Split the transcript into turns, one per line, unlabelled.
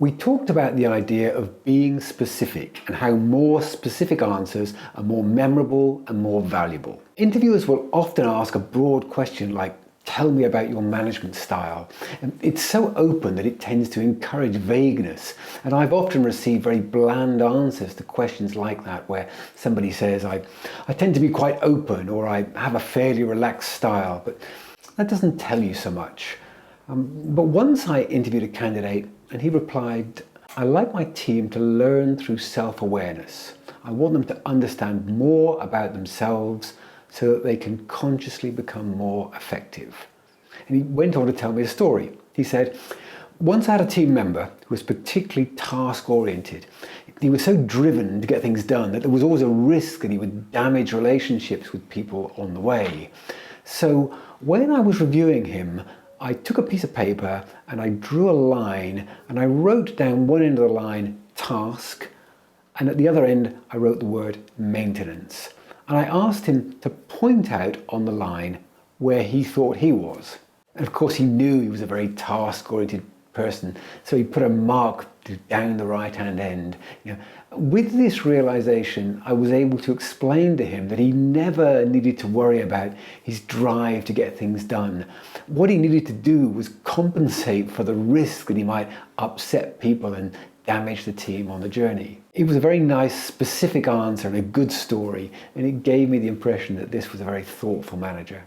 We talked about the idea of being specific and how more specific answers are more memorable and more valuable. Interviewers will often ask a broad question like, tell me about your management style. And it's so open that it tends to encourage vagueness. And I've often received very bland answers to questions like that, where somebody says, I tend to be quite open, or I have a fairly relaxed style, but that doesn't tell you so much. But once I interviewed a candidate and he replied, I like my team to learn through self-awareness. I want them to understand more about themselves so that they can consciously become more effective. And he went on to tell me a story. He said, once I had a team member who was particularly task-oriented. He was so driven to get things done that there was always a risk that he would damage relationships with people on the way. So when I was reviewing him, I took a piece of paper and I drew a line and I wrote down one end of the line, task, and at the other end I wrote the word maintenance. And I asked him to point out on the line where he thought he was. And of course he knew he was a very task-oriented person, so he put a mark down the right-hand end. With this realization, I was able to explain to him that he never needed to worry about his drive to get things done. What he needed to do was compensate for the risk that he might upset people and damage the team on the journey. It was a very nice, specific answer and a good story, and it gave me the impression that this was a very thoughtful manager.